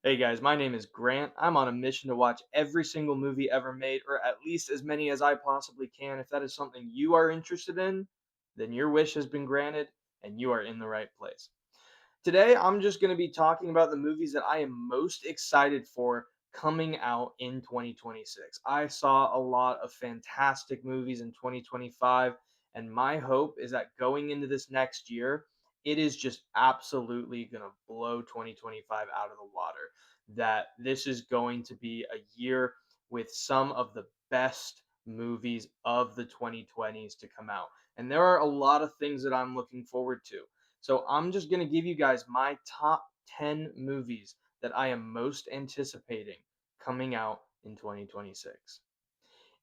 Hey guys, my name is Grant. I'm on a mission to watch every single movie ever made, or at least as many as I possibly can. If that is something you are interested in, then your wish has been granted and you are in the right place. Today, I'm just going to be talking about the movies that I am most excited for coming out in 2026. I saw a lot of fantastic movies in 2025, and my hope is that going into this next year, it is just absolutely going to blow 2025 out of the water. That this is going to be a year with some of the best movies of the 2020s to come out. And there are a lot of things that I'm looking forward to. So I'm just going to give you guys my top 10 movies that I am most anticipating coming out in 2026.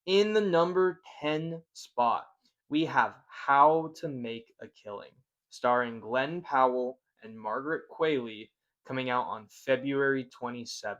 In the number 10 spot, we have How to Make a Killing, starring Glenn Powell and Margaret Qualley, coming out on February 27th.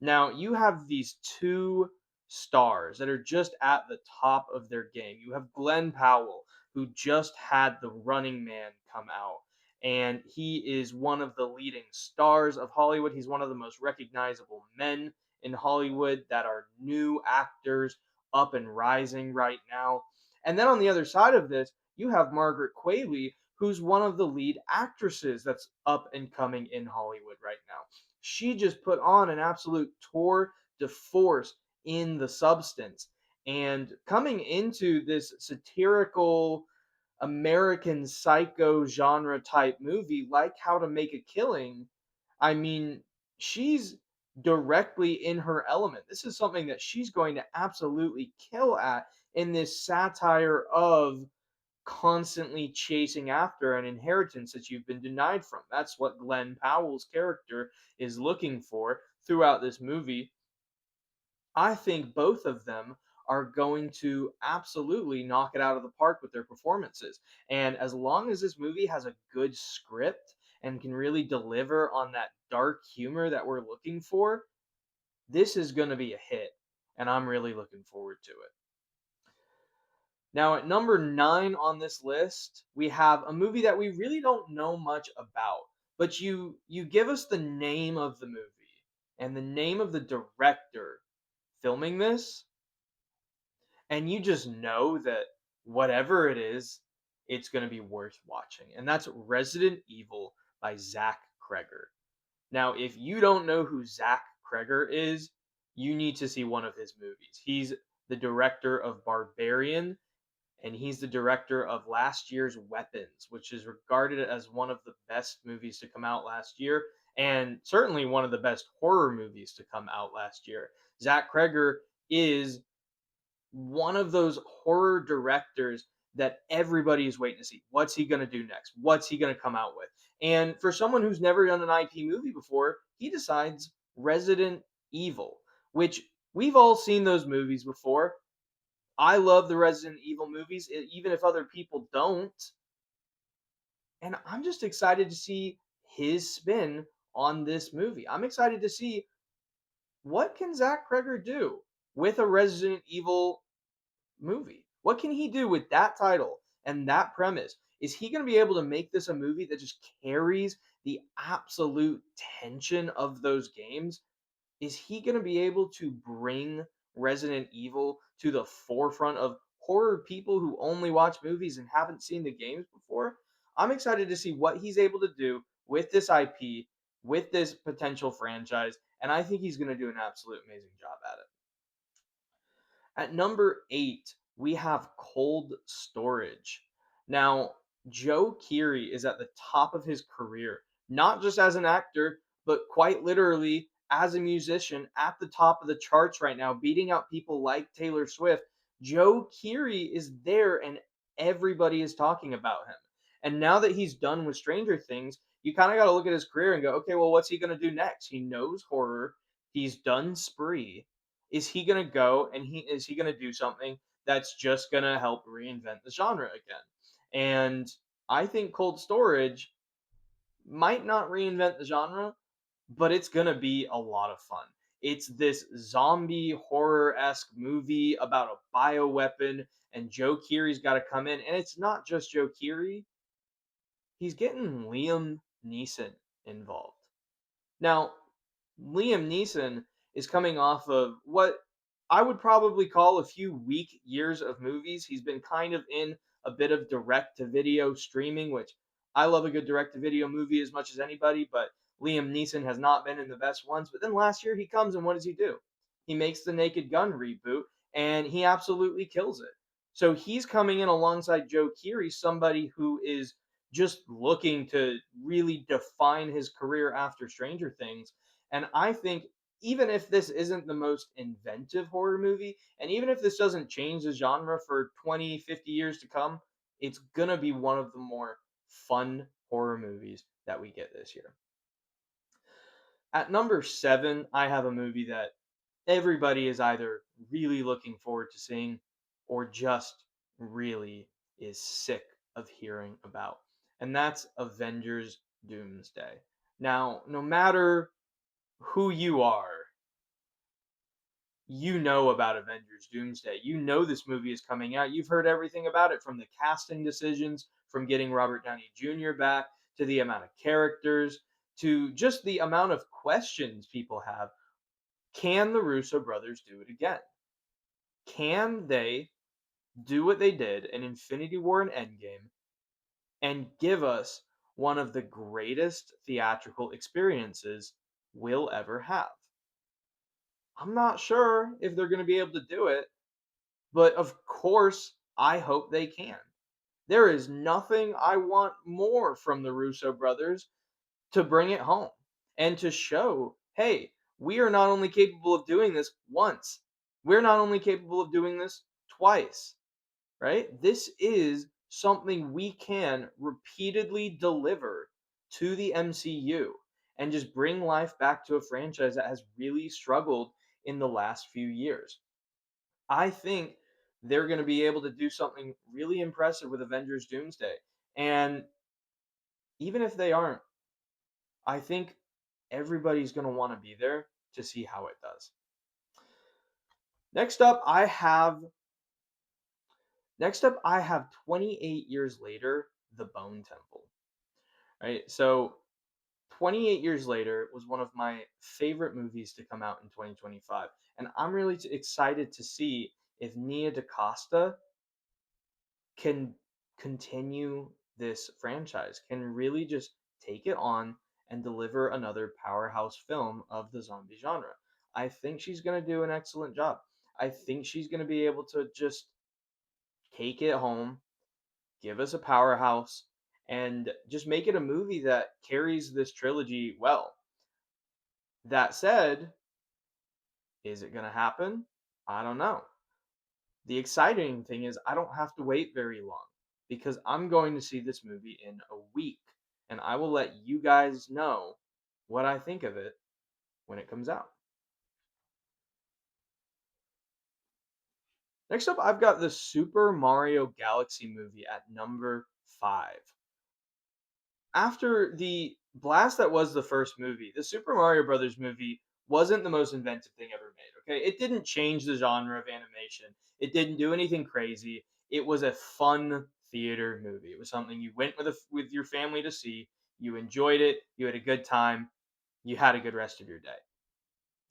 Now, you have these two stars that are just at the top of their game. You have Glenn Powell, who just had The Running Man come out, and he is one of the leading stars of Hollywood. He's one of the most recognizable men in Hollywood that are new actors up and rising right now. And then on the other side of this, you have Margaret Qualley, who's one of the lead actresses that's up and coming in Hollywood right now. She just put on an absolute tour de force in The Substance. And coming into this satirical American psycho genre type movie like How to Make a Killing, I mean, she's directly in her element. This is something that she's going to absolutely kill at in this satire of constantly chasing after an inheritance that you've been denied from. That's what Glenn Powell's character is looking for throughout this movie. I think both of them are going to absolutely knock it out of the park with their performances. And as long as this movie has a good script and can really deliver on that dark humor that we're looking for, this is going to be a hit. And I'm really looking forward to it. Now, at number 9 on this list, we have a movie that we really don't know much about, but you give us the name of the movie and the name of the director filming this, and you just know that whatever it is, it's going to be worth watching. And that's Resident Evil by Zach Kreger. Now, if you don't know who Zach Kreger is, you need to see one of his movies. He's the director of Barbarian, and he's the director of last year's Weapons, which is regarded as one of the best movies to come out last year, and certainly one of the best horror movies to come out last year. Zach Kreger is one of those horror directors that everybody is waiting to see. What's he going to do next? What's he going to come out with? And for someone who's never done an IP movie before, he decides Resident Evil, which we've all seen those movies before. I love the Resident Evil movies, even if other people don't. And I'm just excited to see his spin on this movie. I'm excited to see what can Zach Kreger do with a Resident Evil movie. What can he do with that title and that premise? Is he going to be able to make this a movie that just carries the absolute tension of those games? Is he going to be able to bring Resident Evil to the forefront of horror people who only watch movies and haven't seen the games before? I'm excited to see what he's able to do with this IP, with this potential franchise, and I think he's going to do an absolute amazing job at it. At number 8, we have Cold Storage. Now, Joe Keery is at the top of his career, not just as an actor, but quite literally as a musician at the top of the charts right now, beating out people like Taylor Swift. Joe Keery is there and everybody is talking about him. And now that he's done with Stranger Things, you kind of got to look at his career and go, okay, well, what's he going to do next? He knows horror. He's done Spree. Is he going to go and he going to do something that's just going to help reinvent the genre again? And I think Cold Storage might not reinvent the genre, but it's going to be a lot of fun. It's this zombie horror esque movie about a bioweapon, and Joe Keery's got to come in. And it's not just Joe Keery, he's getting Liam Neeson involved. Now, Liam Neeson is coming off of what I would probably call a few weak years of movies. He's been kind of in a bit of direct to video streaming, which I love a good direct to video movie as much as anybody, but Liam Neeson has not been in the best ones. But then last year he comes and what does he do? He makes the Naked Gun reboot and he absolutely kills it. So he's coming in alongside Joe Keery, somebody who is just looking to really define his career after Stranger Things. And I think even if this isn't the most inventive horror movie, and even if this doesn't change the genre for 20, 50 years to come, it's going to be one of the more fun horror movies that we get this year. At number 7, I have a movie that everybody is either really looking forward to seeing or just really is sick of hearing about. And that's Avengers Doomsday. Now, no matter who you are, you know about Avengers Doomsday. You know this movie is coming out. You've heard everything about it from the casting decisions, from getting Robert Downey Jr. back, to the amount of characters, to just the amount of questions people have. Can the Russo brothers do it again? Can they do what they did in Infinity War and Endgame and give us one of the greatest theatrical experiences we'll ever have? I'm not sure if they're going to be able to do it, but of course, I hope they can. There is nothing I want more from the Russo brothers to bring it home and to show, hey, we are not only capable of doing this once, we're not only capable of doing this twice, right? This is something we can repeatedly deliver to the MCU and just bring life back to a franchise that has really struggled in the last few years. I think they're going to be able to do something really impressive with Avengers Doomsday. And even if they aren't, I think everybody's going to want to be there to see how it does. Next up, I have next up I have 28 years later, The Bone Temple. Right? So 28 years later was one of my favorite movies to come out in 2025, and I'm really excited to see if Nia DaCosta can continue this franchise, can really just take it on and deliver another powerhouse film of the zombie genre. I think she's going to do an excellent job. I think she's going to be able to just take it home, give us a powerhouse, and just make it a movie that carries this trilogy well. That said, is it going to happen? I don't know. The exciting thing is I don't have to wait very long because I'm going to see this movie in a week and I will let you guys know what I think of it when it comes out. Next up, I've got the Super Mario Galaxy movie at number 5. After the blast that was the first movie, the Super Mario Brothers movie wasn't the most inventive thing ever made. Okay, it didn't change the genre of animation. It didn't do anything crazy. It was a fun theater movie. It was something you went with your family to see. You enjoyed it. You had a good time. You had a good rest of your day.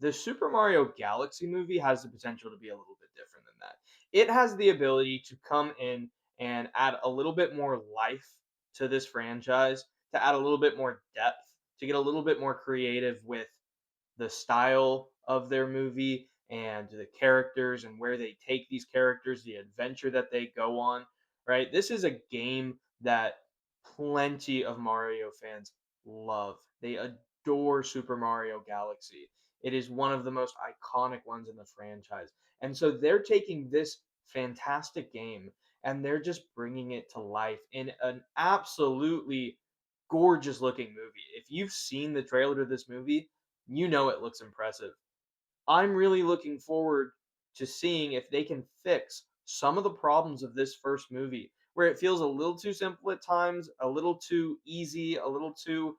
The Super Mario Galaxy movie has the potential to be a little bit different than that. It has the ability to come in and add a little bit more life to this franchise, to add a little bit more depth, to get a little bit more creative with the style of their movie and the characters and where they take these characters, the adventure that they go on, right? This is a game that plenty of Mario fans love. They adore Super Mario Galaxy. It is one of the most iconic ones in the franchise. And so they're taking this fantastic game and they're just bringing it to life in an absolutely gorgeous looking movie. If you've seen the trailer to this movie, you know it looks impressive. I'm really looking forward to seeing if they can fix some of the problems of this first movie, where it feels a little too simple at times, a little too easy, a little too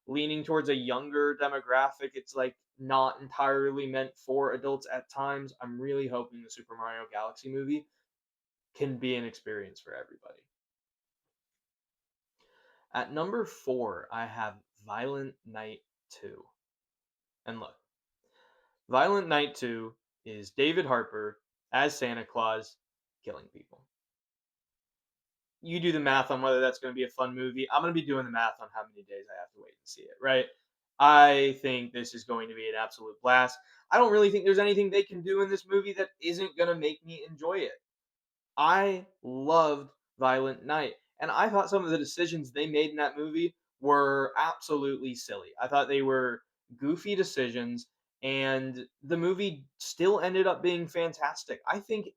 leaning towards a younger demographic. It's like not entirely meant for adults at times. I'm really hoping the Super Mario Galaxy movie can be an experience for everybody. At number 4, I have Violent Night 2. And look, Violent Night 2 is David Harper as Santa Claus killing people. You do the math on whether that's going to be a fun movie. I'm going to be doing the math on how many days I have to wait and see it, right? I think this is going to be an absolute blast. I don't really think there's anything they can do in this movie that isn't going to make me enjoy it. I loved Violent Night, and I thought some of the decisions they made in that movie were absolutely silly. I thought they were goofy decisions, and the movie still ended up being fantastic. I think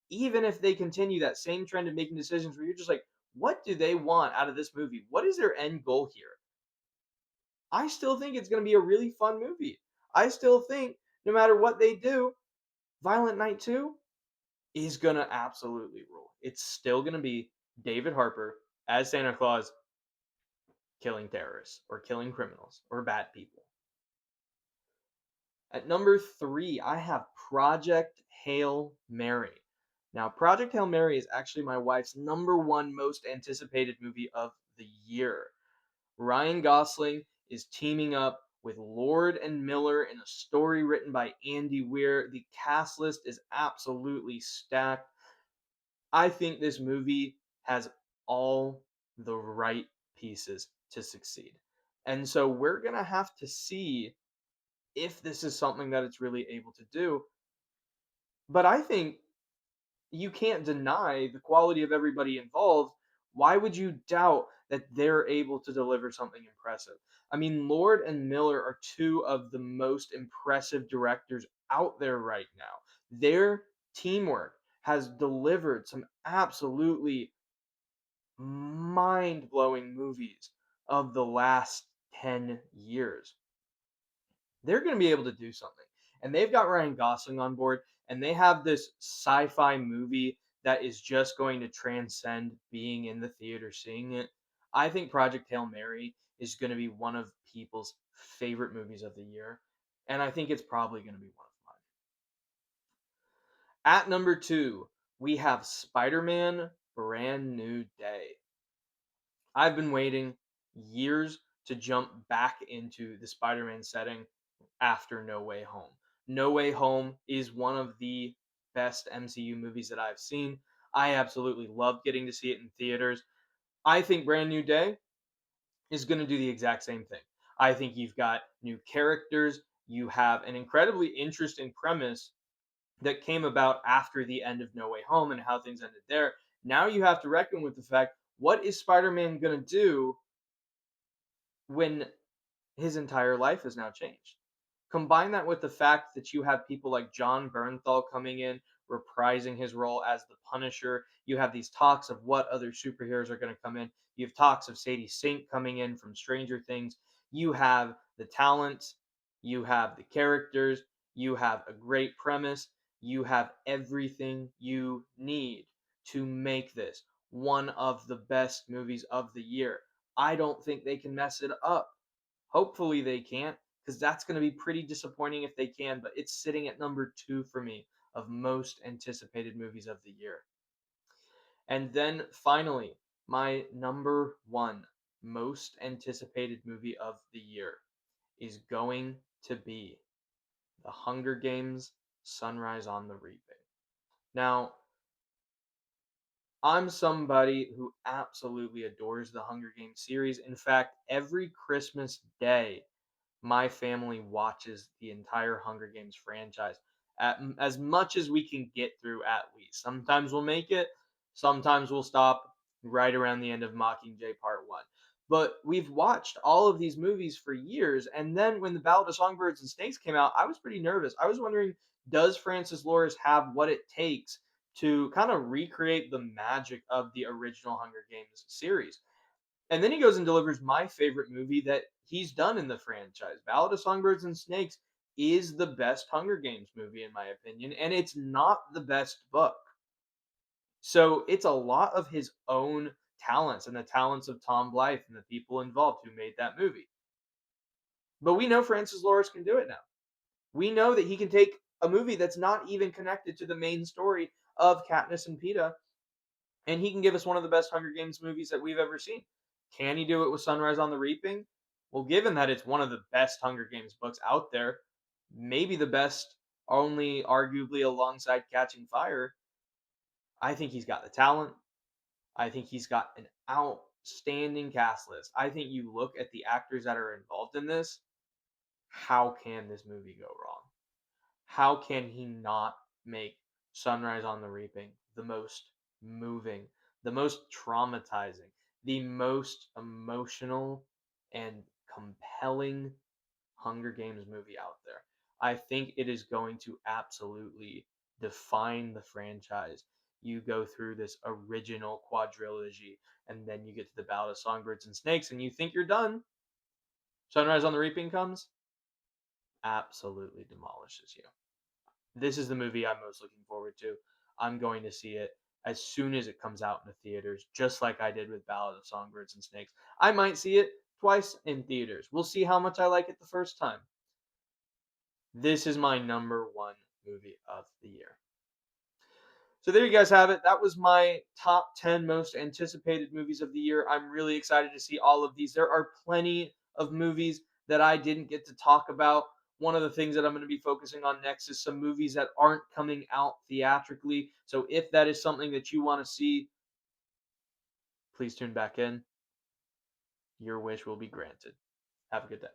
even if they continue that same trend of making decisions where you're just like, what do they want out of this movie? What is their end goal here? I still think it's going to be a really fun movie. I still think no matter what they do, Violent Night 2 is gonna absolutely rule. It's still gonna be David Harper as Santa Claus killing terrorists or killing criminals or bad people. At number three, I have Project Hail Mary. Now, Project Hail Mary is actually my wife's number one most anticipated movie of the year. Ryan Gosling is teaming up with Lord and Miller in a story written by Andy Weir. The cast list is absolutely stacked. I think this movie has all the right pieces to succeed. And so we're going to have to see if this is something that it's really able to do. But I think you can't deny the quality of everybody involved. Why would you doubt that they're able to deliver something impressive? I mean, Lord and Miller are two of the most impressive directors out there right now. Their teamwork has delivered some absolutely mind-blowing movies of the last 10 years. They're going to be able to do something. And they've got Ryan Gosling on board, and they have this sci-fi movie that is just going to transcend being in the theater seeing it. I think Project Hail Mary is going to be one of people's favorite movies of the year, and I think it's probably going to be one of mine. At number 2, we have Spider-Man Brand New Day. I've been waiting years to jump back into the Spider-Man setting after No Way Home. No Way Home is one of the best MCU movies that I've seen. I absolutely loved getting to see it in theaters. I think Brand New Day is going to do the exact same thing. I think you've got new characters, you have an incredibly interesting premise that came about after the end of No Way Home and how things ended there. Now you have to reckon with the fact, what is Spider-Man going to do when his entire life has now changed? Combine that with the fact that you have people like John Bernthal coming in, reprising his role as the Punisher. You have these talks of what other superheroes are going to come in. You have talks of Sadie Sink coming in from Stranger Things. You have the talent, you have the characters, you have a great premise, you have everything you need to make this one of the best movies of the year. I don't think they can mess it up. Hopefully they can't, because that's going to be pretty disappointing if they can, but it's sitting at number 2 for me of most anticipated movies of the year. And then finally, my number 1 most anticipated movie of the year is going to be The Hunger Games: Sunrise on the Reaping. Now, I'm somebody who absolutely adores the Hunger Games series. In fact, every Christmas day, my family watches the entire Hunger Games franchise as much as we can get through at least. Sometimes we'll make it, sometimes we'll stop right around the end of Mockingjay Part 1. But we've watched all of these movies for years, and then when The Ballad of Songbirds and Snakes came out, I was pretty nervous. I was wondering, does Francis Lawrence have what it takes to kind of recreate the magic of the original Hunger Games series? And then he goes and delivers my favorite movie that he's done in the franchise. Ballad of Songbirds and Snakes is the best Hunger Games movie, in my opinion, and it's not the best book. So it's a lot of his own talents and the talents of Tom Blythe and the people involved who made that movie. But we know Francis Lawrence can do it now. We know that he can take a movie that's not even connected to the main story of Katniss and Peeta, and he can give us one of the best Hunger Games movies that we've ever seen. Can he do it with Sunrise on the Reaping? Well, given that it's one of the best Hunger Games books out there, maybe the best, only arguably alongside Catching Fire, I think he's got the talent. I think he's got an outstanding cast list. I think you look at the actors that are involved in this, how can this movie go wrong? How can he not make Sunrise on the Reaping the most moving, the most traumatizing, the most emotional and compelling Hunger Games movie out there? I think it is going to absolutely define the franchise. You go through this original quadrilogy, and then you get to the Ballad of Songbirds and Snakes, and you think you're done. Sunrise on the Reaping comes, absolutely demolishes you. This is the movie I'm most looking forward to. I'm going to see it as soon as it comes out in the theaters, just like I did with Ballad of Songbirds and Snakes. I might see it twice in theaters. We'll see how much I like it the first time. This is my number one movie of the year. So there you guys have it. That was my top 10 most anticipated movies of the year. I'm really excited to see all of these. There are plenty of movies that I didn't get to talk about. One of the things that I'm going to be focusing on next is some movies that aren't coming out theatrically. So if that is something that you want to see, please tune back in. Your wish will be granted. Have a good day.